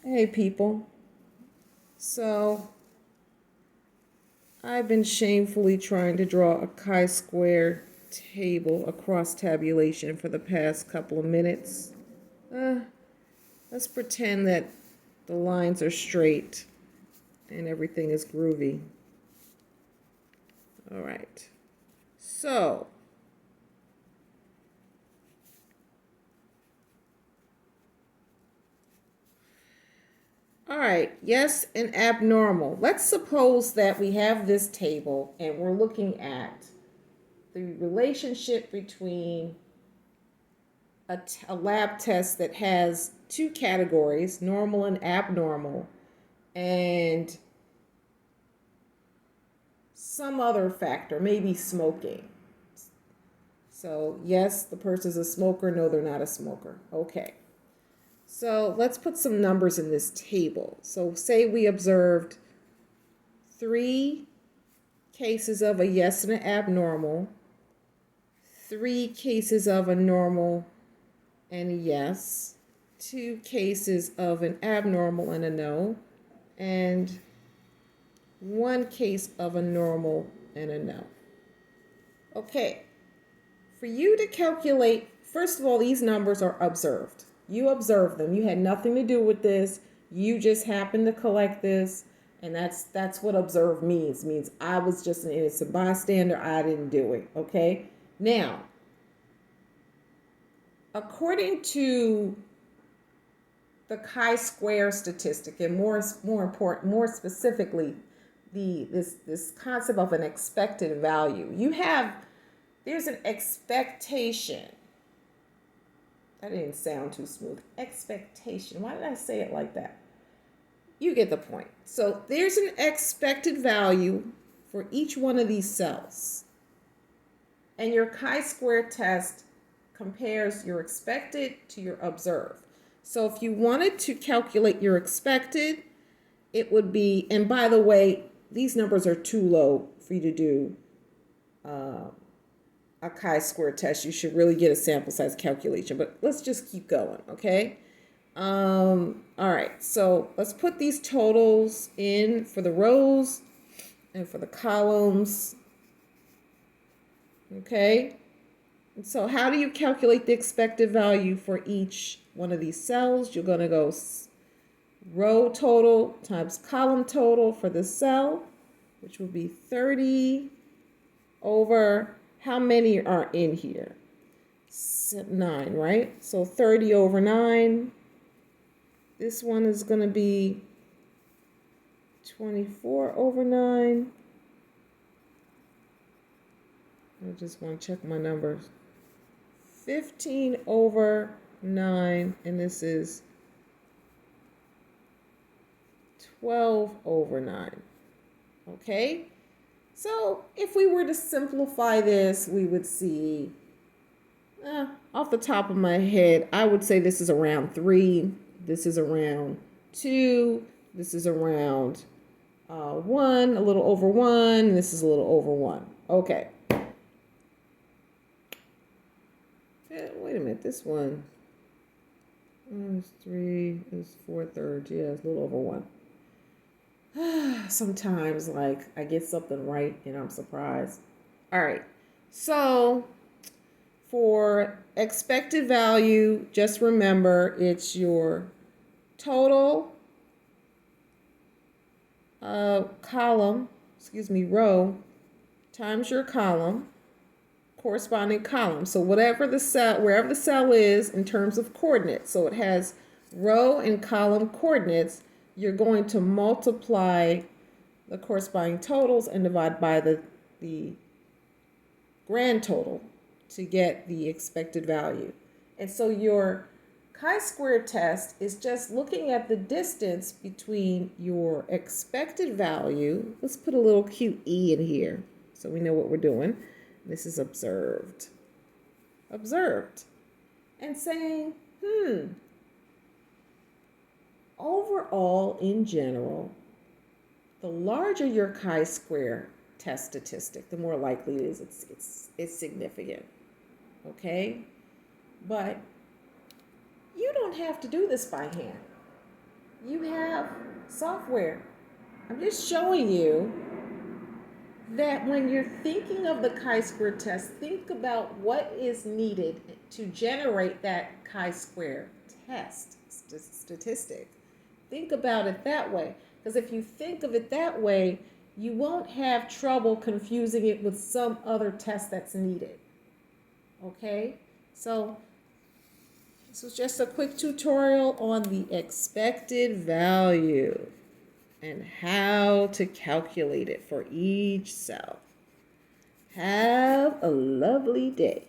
Hey people, so I've been shamefully trying to draw a chi-square table across tabulation for the past couple of minutes. Let's pretend that the lines are straight and everything is groovy. All right, so all right, yes, an abnormal. Let's suppose that we have this table and we're looking at the relationship between a lab test that has two categories, normal and abnormal, and some other factor, maybe smoking. So, yes, the person's a smoker. No, they're not a smoker. Okay. So, let's put some numbers in this table. So, say we observed 3 cases of a yes and an abnormal, 3 cases of a normal and a yes, 2 cases of an abnormal and a no, and 1 case of a normal and a no. Okay, for you to calculate, first of all, these numbers are observed. You observed them. You had nothing to do with this. You just happened to collect this, and that's what observed means. It means I was just an innocent bystander. I didn't do it. Okay? Now, according to the chi-square statistic, and more specifically, this concept of an expected value. There's an expectation. That didn't sound too smooth. Expectation. Why did I say it like that? You get the point. So there's an expected value for each one of these cells. And your chi-square test compares your expected to your observed. So if you wanted to calculate your expected, it would be, and by the way, these numbers are too low for you to do a chi-square test. You should really get a sample size calculation, but let's just keep going, okay? All right, so let's put these totals in for the rows and for the columns, okay? And so how do you calculate the expected value for each one of these cells? You're going to go row total times column total for the cell, which will be 30 over how many are in here? 9, right? So 30 over 9. This one is going to be 24 over 9. I just want to check my numbers. 15 over 9, and this is 12 over 9. Okay? So if we were to simplify this, we would see, off the top of my head, I would say this is around 3. This is around 2. This is around 1, a little over 1. And this is a little over 1. Okay. Wait a minute. This one is 3, is 4/3. Yeah, it's a little over 1. Sometimes, like, I get something right and I'm surprised. All right. So, for expected value, just remember it's your total row times your column, corresponding column. So wherever the cell is in terms of coordinates, so it has row and column coordinates, you're going to multiply the corresponding totals and divide by the grand total to get the expected value. And so your chi-square test is just looking at the distance between your expected value. Let's put a little cute E in here so we know what we're doing. This is observed. Observed. And saying, overall, in general, the larger your chi-square test statistic, the more likely it is it's significant. Okay? But you don't have to do this by hand. you have software. I'm just showing you that when you're thinking of the chi-square test, think about what is needed to generate that chi-square test statistic. Think about it that way. Because if you think of it that way, you won't have trouble confusing it with some other test that's needed. Okay? So this was just a quick tutorial on the expected value and how to calculate it for each cell. Have a lovely day.